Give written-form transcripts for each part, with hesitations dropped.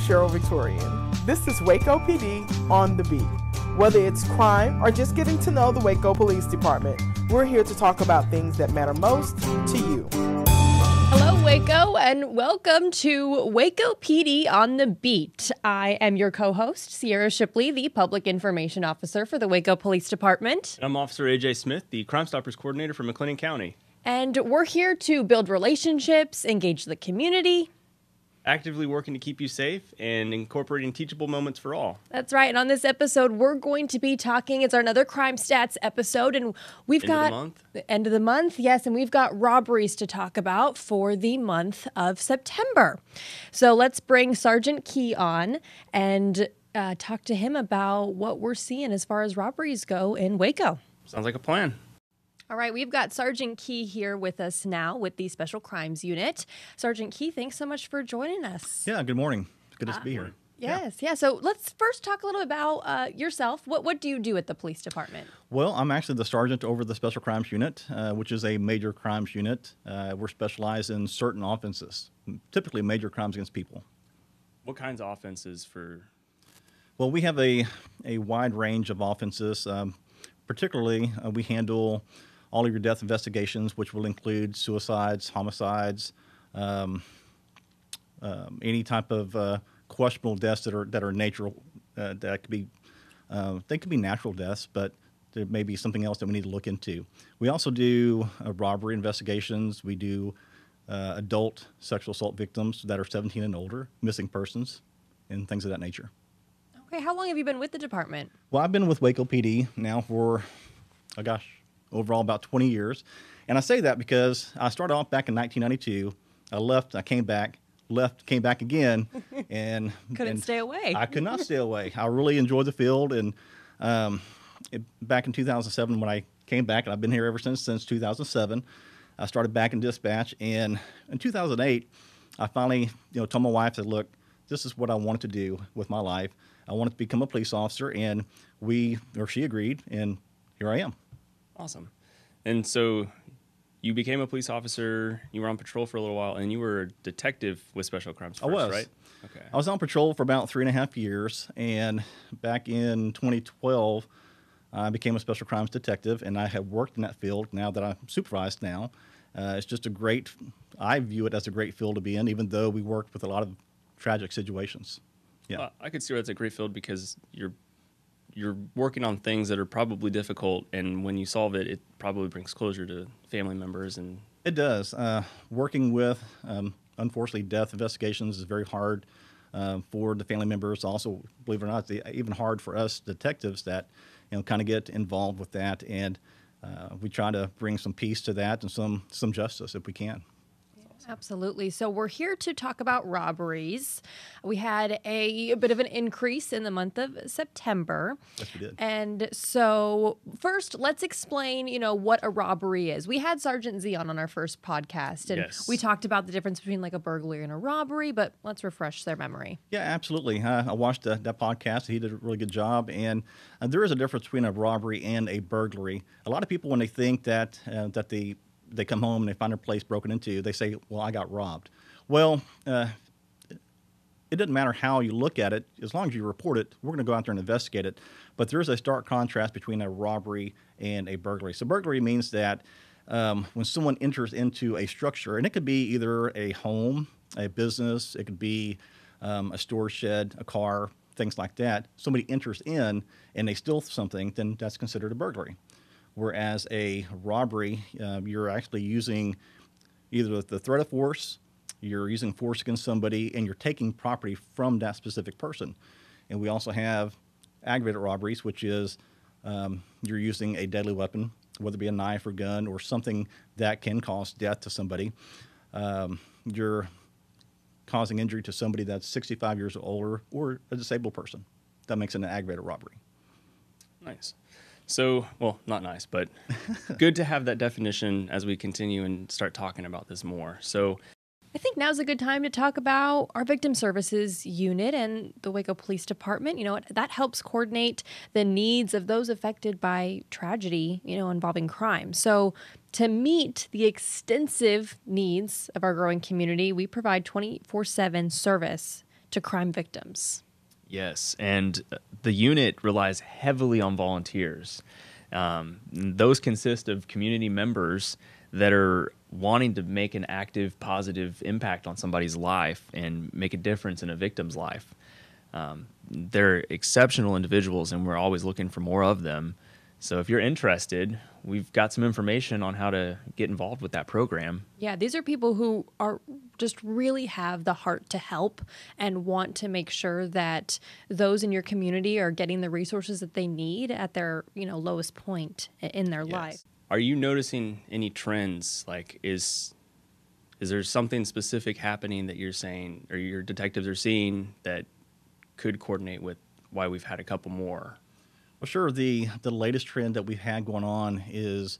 Cheryl Victorian. This is Waco PD on the beat. Whether it's crime or just getting to know the Waco Police Department, we're here to talk about things that matter most to you. Hello, Waco, and welcome to Waco PD on the Beat. I am your co-host, Sierra Shipley, the Public Information Officer for the Waco Police Department. I'm Officer AJ Smith, the Crime Stoppers Coordinator for McLennan County. And we're here to build relationships, engage the community, Actively working to keep you safe and incorporating teachable moments for all. That's right. And on this episode, we're going to be talking, it's our another crime stats episode, and we've got the end of the month, yes, and we've got robberies to talk about for the month of September. So let's bring Sergeant Key on and talk to him about what we're seeing as far as robberies go in Waco. Sounds like a plan. All right, we've got Sergeant Key here with us now with the Special Crimes Unit. Sergeant Key, thanks so much for joining us. Yeah, good morning. It's good to be here. Yes, yeah. So let's first talk a little about yourself. What do you do at the police department? Well, I'm actually the sergeant over the Special Crimes Unit, which is a major crimes unit. We're specialized in certain offenses, typically major crimes against people. What kinds of offenses for? Well, we have a wide range of offenses. Particularly, we handle all of your death investigations, which will include suicides, homicides, any type of questionable deaths that are natural. That could be they could be natural deaths, but there may be something else that we need to look into. We also do robbery investigations. We do adult sexual assault victims that are 17 and older, missing persons, and things of that nature. Okay, how long have you been with the department? Well, I've been with Waco PD now for, overall about 20 years. And I say that because I started off back in 1992. I left, I came back, came back again. And couldn't stay away. I could not stay away. I really enjoyed the field. And back in 2007 when I came back, and I've been here ever since 2007, I started back in dispatch. And in 2008, I finally told my wife that, look, this is what I wanted to do with my life. I wanted to become a police officer, and she agreed, and here I am. Awesome. And so you became a police officer, you were on patrol for a little while, and you were a detective with Special Crimes first, I was. Right? Okay. I was on patrol for about 3.5 years, and back in 2012, I became a Special Crimes detective, and I have worked in that field now that I'm supervised now. It's just I view it as a great field to be in, even though we worked with a lot of tragic situations. Yeah, I could see why it's a great field because you're working on things that are probably difficult, and when you solve it, it probably brings closure to family members. And it does. Working with, unfortunately, death investigations is very hard for the family members. Also, believe it or not, it's even hard for us detectives that kind of get involved with that, and we try to bring some peace to that and some justice if we can. Absolutely. So we're here to talk about robberies. We had a bit of an increase in the month of September. Yes, we did. And so first, let's explain, what a robbery is. We had Sergeant Z on our first podcast, and we talked about the difference between like a burglary and a robbery, but let's refresh their memory. Yeah, absolutely. I watched that podcast. He did a really good job. And there is a difference between a robbery and a burglary. A lot of people, when they think that they come home and they find their place broken into, they say, well, I got robbed. Well, it doesn't matter how you look at it. As long as you report it, we're going to go out there and investigate it. But there is a stark contrast between a robbery and a burglary. So burglary means that when someone enters into a structure, and it could be either a home, a business, it could be a storage shed, a car, things like that. Somebody enters in and they steal something, then that's considered a burglary. Whereas a robbery, you're actually using either the threat of force, you're using force against somebody, and you're taking property from that specific person. And we also have aggravated robberies, which is you're using a deadly weapon, whether it be a knife or gun or something that can cause death to somebody. You're causing injury to somebody that's 65 years or older or a disabled person. That makes it an aggravated robbery. Nice. So, well, not nice, but good to have that definition as we continue and start talking about this more. So I think now's a good time to talk about our Victim Services Unit and the Waco Police Department. That helps coordinate the needs of those affected by tragedy, involving crime. So to meet the extensive needs of our growing community, we provide 24/7 service to crime victims. Yes, and the unit relies heavily on volunteers. Those consist of community members that are wanting to make an active, positive impact on somebody's life and make a difference in a victim's life. They're exceptional individuals, and we're always looking for more of them. So if you're interested, we've got some information on how to get involved with that program. Yeah, these are people who are just really have the heart to help and want to make sure that those in your community are getting the resources that they need at their, lowest point in their life. Are you noticing any trends? Like, is there something specific happening that you're saying or your detectives are seeing that could coordinate with why we've had a couple more? Well, sure. The latest trend that we've had going on is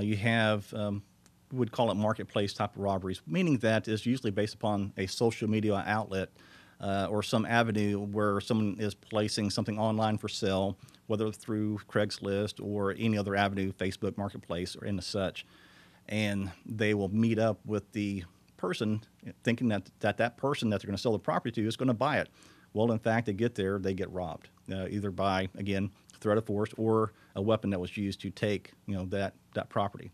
you have, we would call it marketplace type of robberies, meaning that is usually based upon a social media outlet or some avenue where someone is placing something online for sale, whether through Craigslist or any other avenue, Facebook Marketplace or any such. And they will meet up with the person thinking that person that they're going to sell the property to is going to buy it. Well, in fact, they get there, they get robbed, either by, again, threat of force or a weapon that was used to take, that property.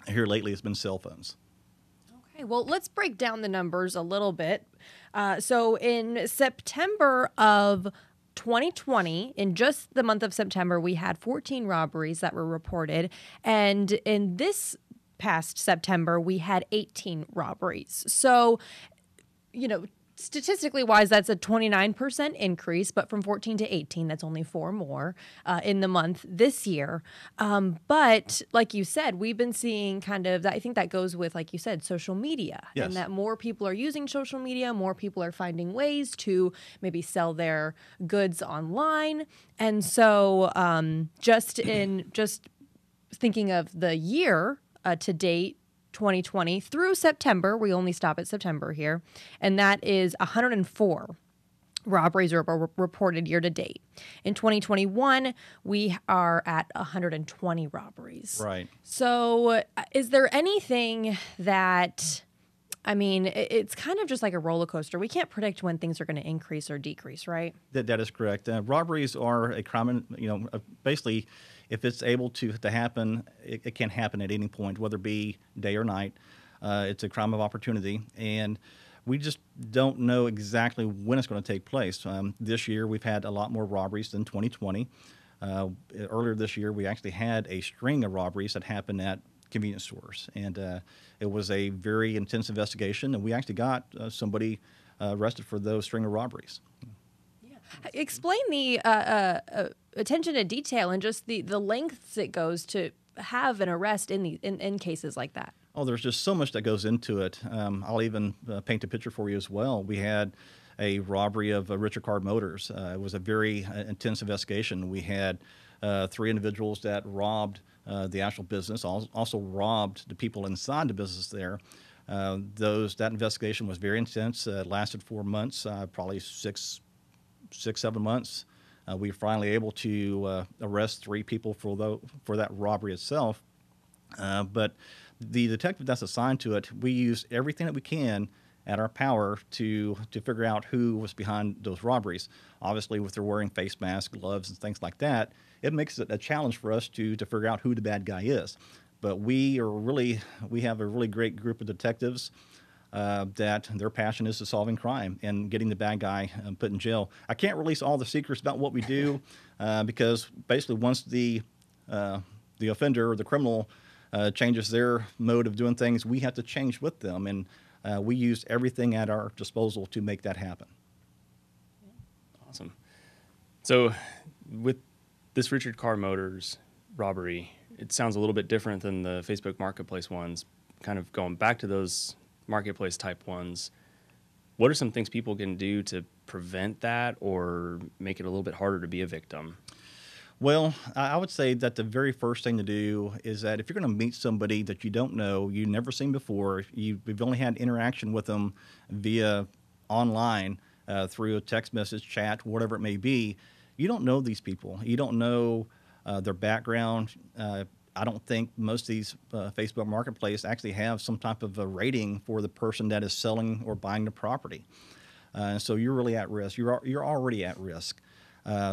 Here lately, it's been cell phones. Okay, well, let's break down the numbers a little bit. So in September of 2020, in just the month of September, we had 14 robberies that were reported. And in this past September, we had 18 robberies. So, statistically wise, that's a 29% increase, but from 14 to 18, that's only 4 more in the month this year. But like you said, we've been seeing kind of that. I think that goes with, like you said, social media, Yes. And that more people are using social media, more people are finding ways to maybe sell their goods online. And so just thinking of the year to date, 2020 through September, we only stop at September here, and that is 104 robberies are reported year to date. In 2021, we are at 120 robberies. Right. So is there anything that, it's kind of just like a roller coaster. We can't predict when things are going to increase or decrease, right? That is correct. Robberies are a crime, basically, if it's able to happen, it can happen at any point, whether it be day or night. It's a crime of opportunity, and we just don't know exactly when it's going to take place. This year, we've had a lot more robberies than 2020. Earlier this year, we actually had a string of robberies that happened at convenience stores, and it was a very intense investigation, and we actually got somebody arrested for those string of robberies. Explain the attention to detail and just the lengths it goes to have an arrest in cases like that. Oh, there's just so much that goes into it. I'll even paint a picture for you as well. We had a robbery of Richard Car Motors. It was a very intense investigation. We had 3 individuals that robbed the actual business, also robbed the people inside the business there. That investigation was very intense. It lasted 4 months, probably 6, 7 months. We were finally able to arrest 3 people for that robbery itself. But the detective that's assigned to it, we use everything that we can at our power to figure out who was behind those robberies. Obviously, with their wearing face masks, gloves, and things like that, it makes it a challenge for us to figure out who the bad guy is. But we have a really great group of detectives that their passion is to solving crime and getting the bad guy put in jail. I can't release all the secrets about what we do because basically once the offender or the criminal changes their mode of doing things, we have to change with them, and we use everything at our disposal to make that happen. Awesome. So with this Richard Car Motors robbery, it sounds a little bit different than the Facebook Marketplace ones. Kind of going back to those marketplace type ones, what are some things people can do to prevent that or make it a little bit harder to be a victim? Well, I would say that the very first thing to do is that if you're going to meet somebody that you don't know, you've never seen before, you've only had interaction with them via online, through a text message, chat, whatever it may be, you don't know these people. You don't know their background. I don't think most of these Facebook Marketplace actually have some type of a rating for the person that is selling or buying the property. So you're really at risk. You're already at risk.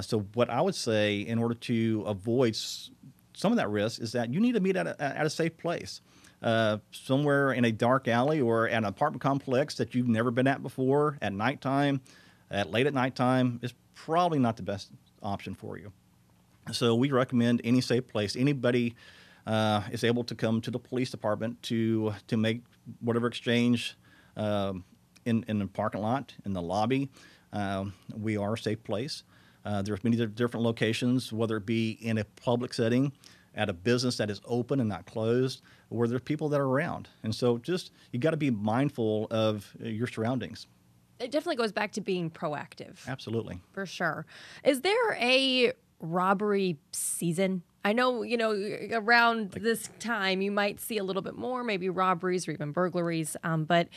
So what I would say, in order to avoid some of that risk, is that you need to meet at a safe place, somewhere in a dark alley or at an apartment complex that you've never been at before at nighttime, late at nighttime is probably not the best option for you. So we recommend any safe place. Anybody is able to come to the police department to make whatever exchange in the parking lot, in the lobby. We are a safe place. There's many different locations, whether it be in a public setting, at a business that is open and not closed, where there's people that are around. And so you got to be mindful of your surroundings. It definitely goes back to being proactive. Absolutely. For sure. Is there a robbery season? I know, around this time you might see a little bit more, maybe robberies or even burglaries. But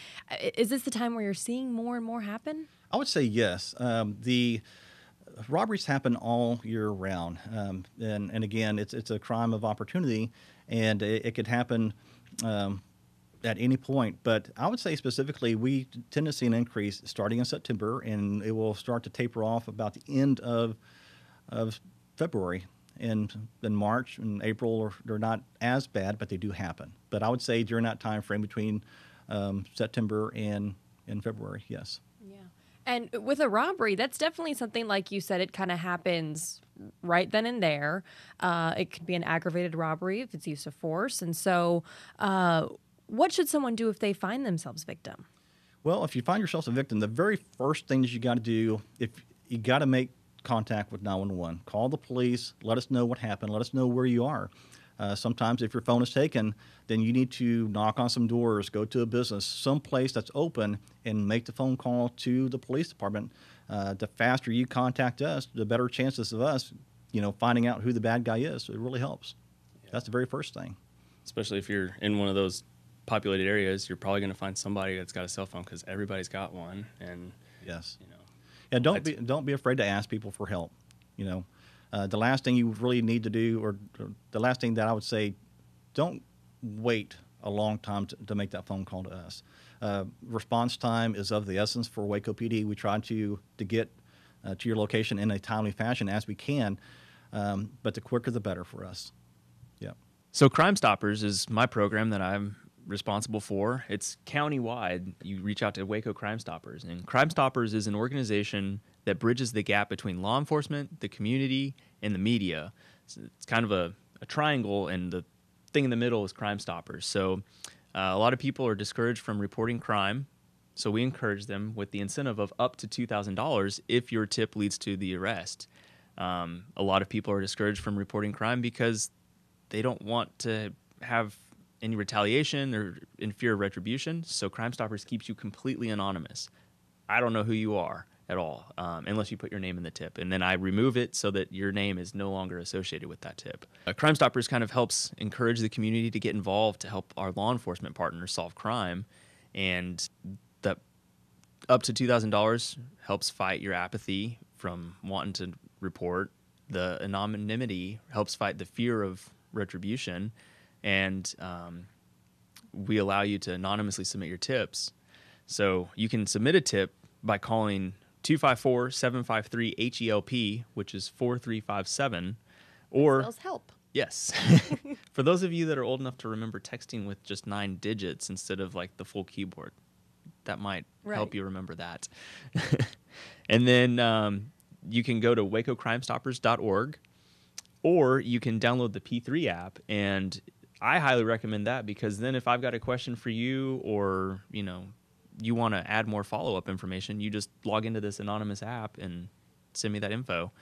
is this the time where you're seeing more and more happen? I would say yes. The robberies happen all year round, and again, it's a crime of opportunity, and it could happen at any point. But I would say specifically, we tend to see an increase starting in September, and it will start to taper off about the end of February. And then March and April they're not as bad, but they do happen. But I would say during that time frame between September and February, yes. Yeah. And with a robbery, that's definitely something, like you said, it kind of happens right then and there. It could be an aggravated robbery if it's use of force. And so what should someone do if they find themselves victim? Well, if you find yourself a victim, the very first things you got to do, if you got to make contact with 911. Call the police. Let us know what happened. Let us know where you are. Sometimes if your phone is taken, then you need to knock on some doors, go to a business, some place that's open, and make the phone call to the police department. The faster you contact us, the better chances of us, finding out who the bad guy is. So it really helps. Yeah. That's the very first thing. Especially if you're in one of those populated areas, you're probably going to find somebody that's got a cell phone because everybody's got one. And yes. Yeah, don't be afraid to ask people for help. The last thing you really need to do, or the last thing that I would say, don't wait a long time to make that phone call to us. Response time is of the essence for Waco PD. We try to get to your location in a timely fashion as we can, but the quicker the better for us. Yeah. So Crime Stoppers is my program that I'm responsible for. It's countywide. You reach out to Waco Crime Stoppers, and Crime Stoppers is an organization that bridges the gap between law enforcement, the community, and the media. So it's kind of a triangle, and the thing in the middle is Crime Stoppers. So a lot of people are discouraged from reporting crime, so we encourage them with the incentive of up to $2,000 if your tip leads to the arrest. A lot of people are discouraged from reporting crime because they don't want to have any retaliation or in fear of retribution. So Crime Stoppers keeps you completely anonymous. I don't know who you are at all, unless you put your name in the tip. And then I remove it so that your name is no longer associated with that tip. Crime Stoppers kind of helps encourage the community to get involved to help our law enforcement partners solve crime. And that up to $2,000 helps fight your apathy from wanting to report. The anonymity helps fight the fear of retribution. And we allow you to anonymously submit your tips. So you can submit a tip by calling 254-753-HELP, which is 4357, or spells help. Yes. For those of you that are old enough to remember texting with just 9 digits instead of like the full keyboard, that might help you remember that. And then you can go to wacocrimestoppers.org, or you can download the P3 app, and I highly recommend that, because then if I've got a question for you, or you want to add more follow-up information, you just log into this anonymous app and send me that info.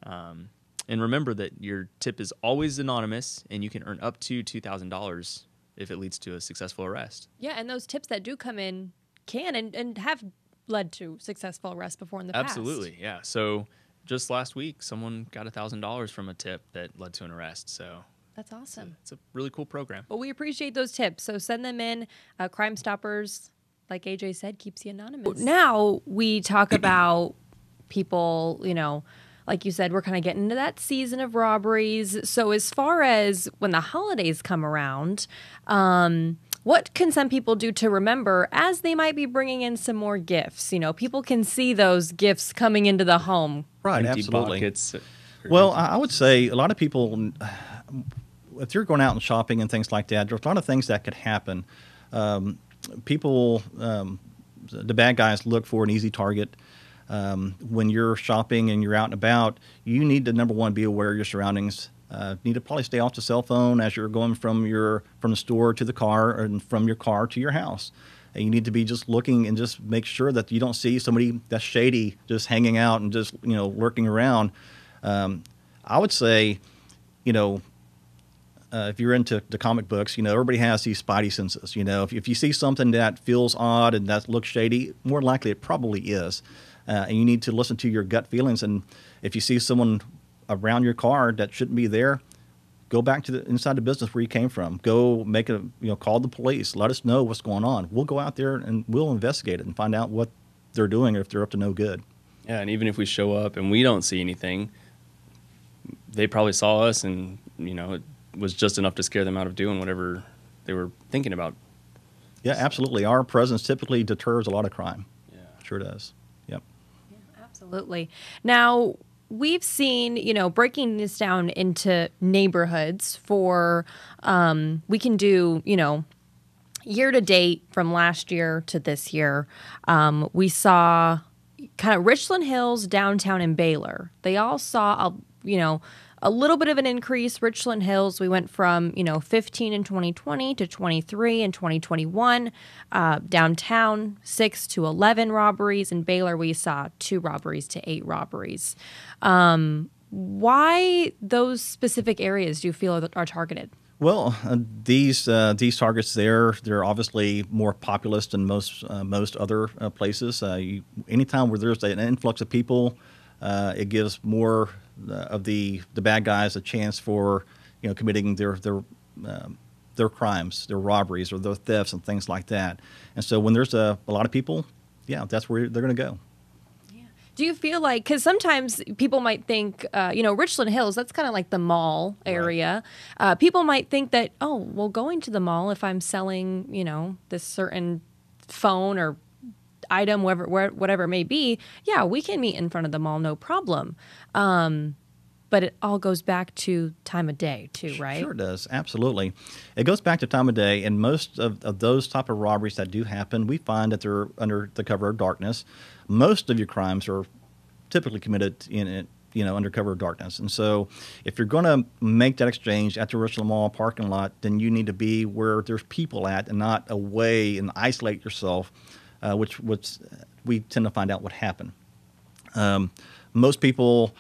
And remember that your tip is always anonymous, and you can earn up to $2,000 if it leads to a successful arrest. Yeah, and those tips that do come in can and have led to successful arrests before in the past. Absolutely, yeah. So just last week, someone got $1,000 from a tip that led to an arrest. So that's awesome. It's a really cool program. Well, we appreciate those tips. So send them in. Crime Stoppers, like AJ said, keeps you anonymous. Now we talk about people, like you said, we're kind of getting into that season of robberies. So as far as when the holidays come around, What can some people do to remember as they might be bringing in some more gifts? People can see those gifts coming into the home. Right, Empty absolutely. Pockets. Well, I would say a lot of people, if you're going out and shopping and things like that, there's a lot of things that could happen. People, the bad guys look for an easy target. When you're shopping and you're out and about, you need to, number one, be aware of your surroundings. You need to probably stay off the cell phone as you're going from the store to the car and from your car to your house. And you need to be just looking and just make sure that you don't see somebody that's shady just hanging out and just lurking around. I would say, if you're into the comic books, everybody has these spidey senses. If you see something that feels odd and that looks shady, more likely it probably is. And you need to listen to your gut feelings. And if you see someone around your car that shouldn't be there, go back to inside the business where you came from. Go make call the police. Let us know what's going on. We'll go out there and we'll investigate it and find out what they're doing or if they're up to no good. Yeah, and even if we show up and we don't see anything, they probably saw us, and it was just enough to scare them out of doing whatever they were thinking about. Yeah, absolutely. Our presence typically deters a lot of crime. Yeah, sure does. Yep. Yeah, absolutely. Now, we've seen, breaking this down into neighborhoods for, we can do, year to date from last year to this year. We saw kind of Richland Hills, downtown, and Baylor. They all saw, a little bit of an increase. Richland Hills, we went from, 15 in 2020 to 23 in 2021. Downtown, 6 to 11 robberies. In Baylor, we saw 2 robberies to 8 robberies. Why those specific areas do you feel are targeted? Well, these targets they're obviously more populous than most other places. Anytime where there's an influx of people, it gives more of the bad guys a chance for committing their crimes, their robberies or their thefts and things like that. And so when there's a lot of people, yeah, that's where they're going to go. Do you feel like, because sometimes people might think, Richland Hills, that's kind of like the mall area. Right. People might think that, going to the mall, if I'm selling, this certain phone or item, whatever it may be, yeah, we can meet in front of the mall, no problem. But it all goes back to time of day too, right? Sure does. Absolutely. It goes back to time of day, and most of those type of robberies that do happen, we find that they're under the cover of darkness. Most of your crimes are typically committed in under cover of darkness. And so if you're going to make that exchange at the Richland Mall parking lot, then you need to be where there's people at and not away and isolate yourself, which we tend to find out what happened. Most people,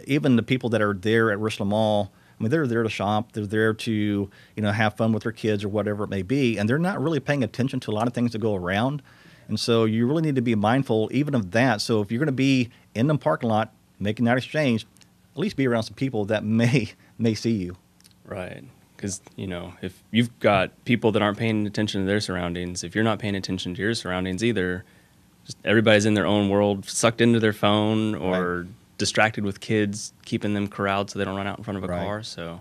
even the people that are there at Richland Mall, I mean, they're there to shop. They're there to, have fun with their kids or whatever it may be. And they're not really paying attention to a lot of things that go around. And so you really need to be mindful even of that. So if you're going to be in the parking lot making that exchange, at least be around some people that may see you. Right. Because, if you've got people that aren't paying attention to their surroundings, if you're not paying attention to your surroundings either, just everybody's in their own world, sucked into their phone or distracted with kids, keeping them corralled so they don't run out in front of a car. So,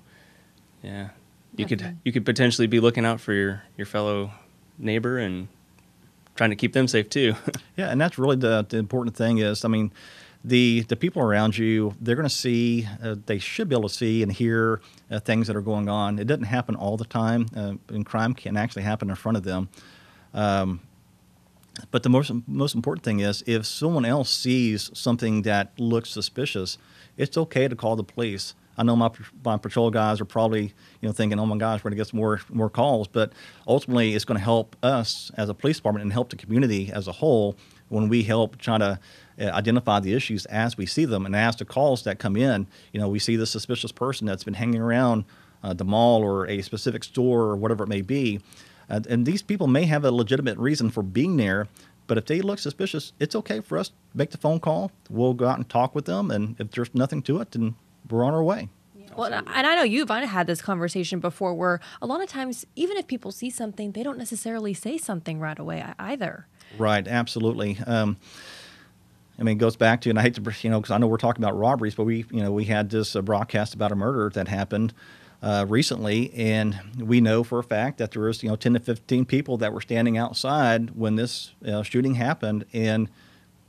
yeah, you could potentially be looking out for your fellow neighbor and trying to keep them safe too. Yeah, and that's really the important thing is, I mean, the people around you, they're going to see, they should be able to see and hear things that are going on. It doesn't happen all the time, and crime can actually happen in front of them. But the most important thing is if someone else sees something that looks suspicious, it's okay to call the police. I know my patrol guys are probably thinking, oh my gosh, we're going to get some more calls. But ultimately, it's going to help us as a police department and help the community as a whole when we help try to identify the issues as we see them. And as the calls that come in, we see the suspicious person that's been hanging around the mall or a specific store or whatever it may be. And these people may have a legitimate reason for being there, but if they look suspicious, it's okay for us to make the phone call. We'll go out and talk with them, and if there's nothing to it, then we're on our way. Well, and I know you've had this conversation before where a lot of times, even if people see something, they don't necessarily say something right away either. Right, absolutely. It goes back to, and I hate to, because I know we're talking about robberies, but we had this broadcast about a murder that happened recently, and we know for a fact that there was 10 to 15 people that were standing outside when this shooting happened, and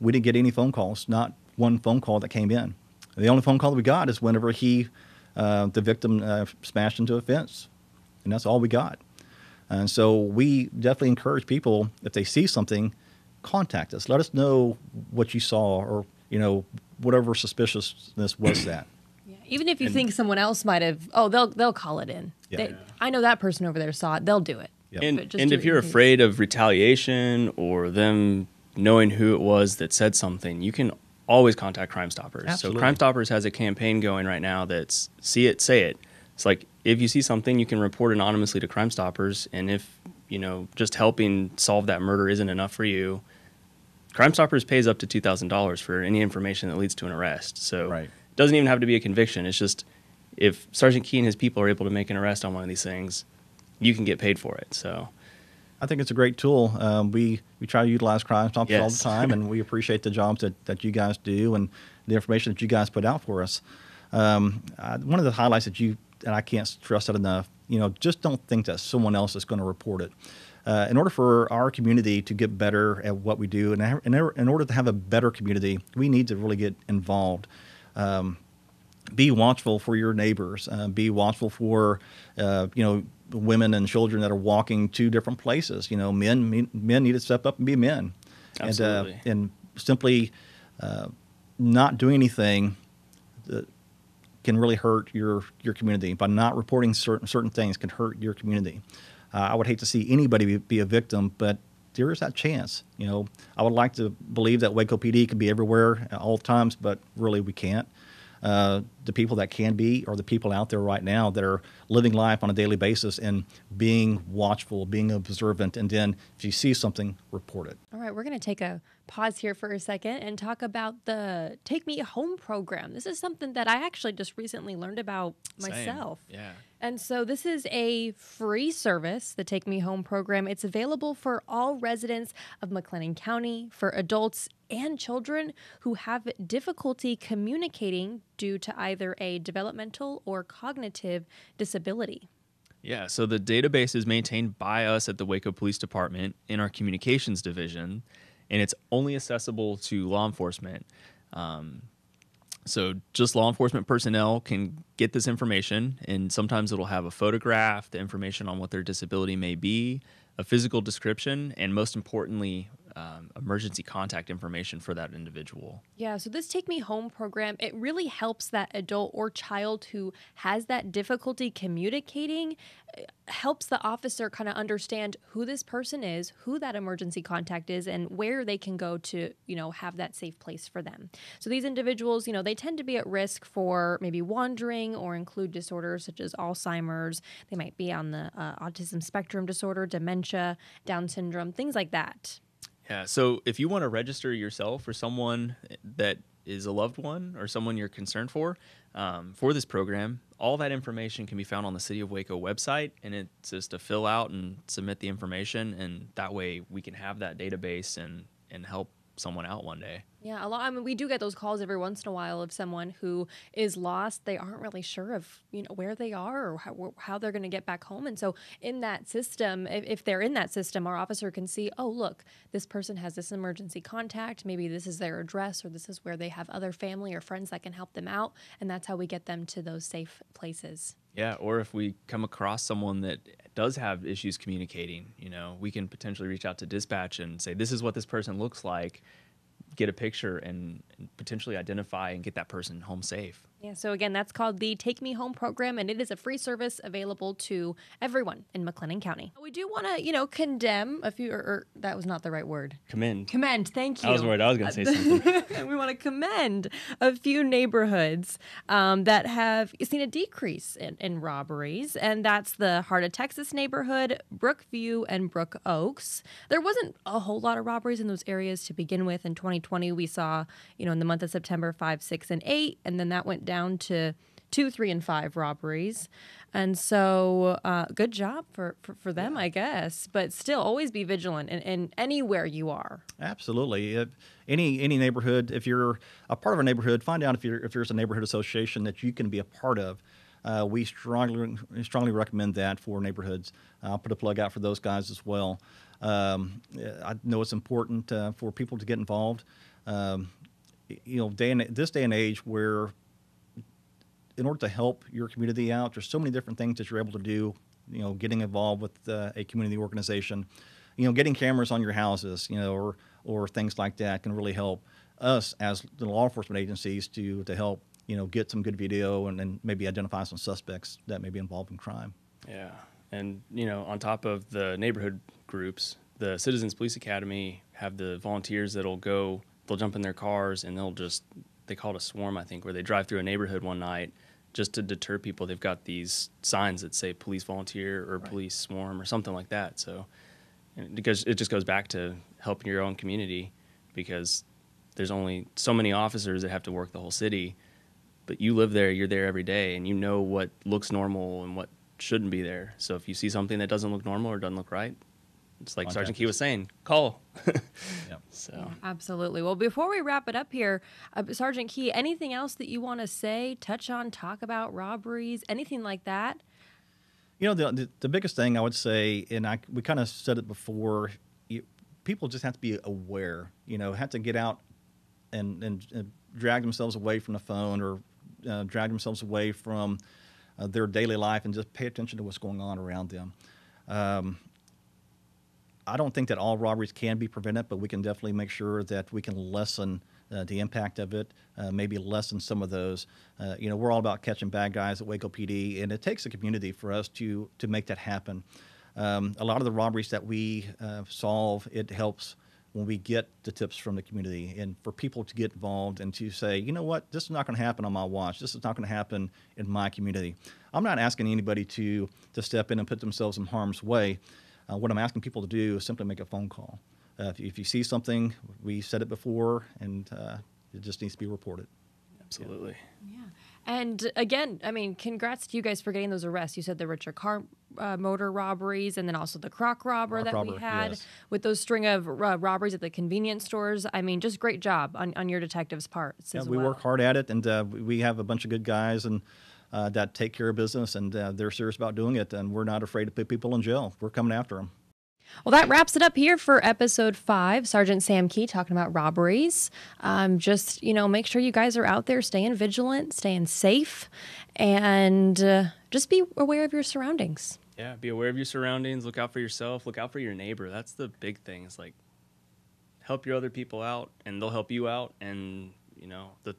we didn't get any phone calls, not one phone call that came in. The only phone call that we got is whenever the victim smashed into a fence, and that's all we got. And so we definitely encourage people, if they see something, contact us. Let us know what you saw, or whatever suspiciousness was that. Yeah. Even if you think someone else might have, they'll call it in. Yeah. I know that person over there saw it. They'll do it. Yep. And if you're afraid of retaliation or them knowing who it was that said something, you can always contact Crime Stoppers. Absolutely. So Crime Stoppers has a campaign going right now that's see it, say it. It's like, if you see something, you can report anonymously to Crime Stoppers, and if just helping solve that murder isn't enough for you, Crime Stoppers pays up to $2,000 for any information that leads to an arrest. So Right. it doesn't even have to be a conviction. It's just, if Sergeant Key and his people are able to make an arrest on one of these things, you can get paid for it. So I think it's a great tool. We try to utilize Crime Stoppers all the Yes. time, and we appreciate the jobs that you guys do and the information that you guys put out for us. One of the highlights and I can't stress that enough, just don't think that someone else is going to report it. In order for our community to get better at what we do, and in order to have a better community, we need to really get involved. Be watchful for your neighbors. Be watchful for, women and children that are walking to different places. Men need to step up and be men. Absolutely. And simply not doing anything that can really hurt your community. By not reporting certain things can hurt your community. I would hate to see anybody be a victim, but there is that chance. I would like to believe that Waco PD can be everywhere at all times, but really we can't. The people that can be are the people out there right now that are living life on a daily basis and being watchful, being observant, and then if you see something, report it. All right, we're going to take a pause here for a second and talk about the Take Me Home program. This is something that I actually just recently learned about myself. Same. Yeah. And so this is a free service, the Take Me Home program. It's available for all residents of McLennan County, for adults and children who have difficulty communicating due to either a developmental or cognitive disability. Yeah, so the database is maintained by us at the Waco Police Department in our communications division, and it's only accessible to law enforcement. So just law enforcement personnel can get this information, and sometimes it'll have a photograph, the information on what their disability may be, a physical description, and most importantly, emergency contact information for that individual. Yeah, so this Take Me Home program, it really helps that adult or child who has that difficulty communicating, helps the officer kind of understand who this person is, who that emergency contact is, and where they can go to, have that safe place for them. So these individuals, they tend to be at risk for maybe wandering or include disorders such as Alzheimer's. They might be on the autism spectrum disorder, dementia, Down syndrome, things like that. Yeah, so if you want to register yourself or someone that is a loved one or someone you're concerned for this program, all that information can be found on the City of Waco website, and it's just to fill out and submit the information, and that way we can have that database and help someone out one day. Yeah, we do get those calls every once in a while of someone who is lost. They aren't really sure of where they are or how they're going to get back home. And so in that system, if they're in that system, our officer can see, oh, look, this person has this emergency contact. Maybe this is their address, or this is where they have other family or friends that can help them out. And that's how we get them to those safe places. Yeah, or if we come across someone that does have issues communicating, we can potentially reach out to dispatch and say, this is what this person looks like, get a picture and potentially identify and get that person home safe. Yeah, so again, that's called the Take Me Home program, and it is a free service available to everyone in McLennan County. We do want to, condemn a few, or that was not the right word. Commend, thank you. I was worried I was going to say something. We want to commend a few neighborhoods that have seen a decrease in robberies, and that's the Heart of Texas neighborhood, Brookview, and Brook Oaks. There wasn't a whole lot of robberies in those areas to begin with. In 2020, we saw, in the month of September, 5, 6, and 8, and then that went down to 2, 3, and 5 robberies. And so good job for them, I guess. But still, always be vigilant in anywhere you are. Absolutely. Any neighborhood, if you're a part of a neighborhood, find out if there's a neighborhood association that you can be a part of. we strongly recommend that for neighborhoods. I'll put a plug out for those guys as well. I know it's important for people to get involved. This day and age where in order to help your community out, there's so many different things that you're able to do, getting involved with a community organization, getting cameras on your houses, or things like that can really help us as the law enforcement agencies to help, get some good video and then maybe identify some suspects that may be involved in crime. Yeah. And, on top of the neighborhood groups, the Citizens Police Academy have the volunteers that'll jump in their cars and they call it a swarm, I think, where they drive through a neighborhood one night just to deter people. They've got these signs that say police volunteer or police swarm or something like that. So, because it just goes back to helping your own community, because there's only so many officers that have to work the whole city, but you live there, you're there every day, and you know what looks normal and what shouldn't be there. So if you see something that doesn't look normal or doesn't look right, it's like Sergeant Key was saying, call. Yep. So absolutely. Well, before we wrap it up here, Sergeant Key, anything else that you want to say, touch on, talk about robberies, anything like that? The biggest thing I would say, and we kind of said it before, people just have to be aware, have to get out and drag themselves away from the phone or drag themselves away from their daily life and just pay attention to what's going on around them. I don't think that all robberies can be prevented, but we can definitely make sure that we can lessen the impact of it, maybe lessen some of those. We're all about catching bad guys at Waco PD, and it takes a community for us to make that happen. A lot of the robberies that we solve, it helps when we get the tips from the community and for people to get involved and to say, you know what, this is not going to happen on my watch. This is not going to happen in my community. I'm not asking anybody to step in and put themselves in harm's way. What I'm asking people to do is simply make a phone call. If you see something, we said it before, and it just needs to be reported. Absolutely. Yeah. And again, congrats to you guys for getting those arrests. You said the Richard Car motor robberies, and then also the Croc robber we had, yes, with those string of robberies at the convenience stores. Just great job on your detectives' parts as well. We work hard at it, and we have a bunch of good guys and that take care of business, and they're serious about doing it, and we're not afraid to put people in jail. We're coming after them. Well, that wraps it up here for episode 5. Sergeant Sam Key talking about robberies. Make sure you guys are out there staying vigilant, staying safe, and just be aware of your surroundings. Yeah, be aware of your surroundings. Look out for yourself. Look out for your neighbor. That's the big thing. It's like, help your other people out, and they'll help you out, and, the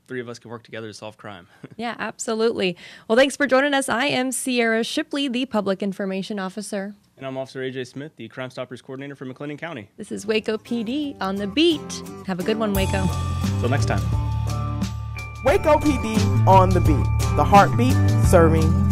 3 of us can work together to solve crime. Yeah, absolutely. Well, thanks for joining us. I am Sierra Shipley, the Public Information Officer. And I'm Officer AJ Smith, the Crime Stoppers Coordinator for McLennan County. This is Waco PD on the beat. Have a good one, Waco. Till next time. Waco PD on the beat. The heartbeat serving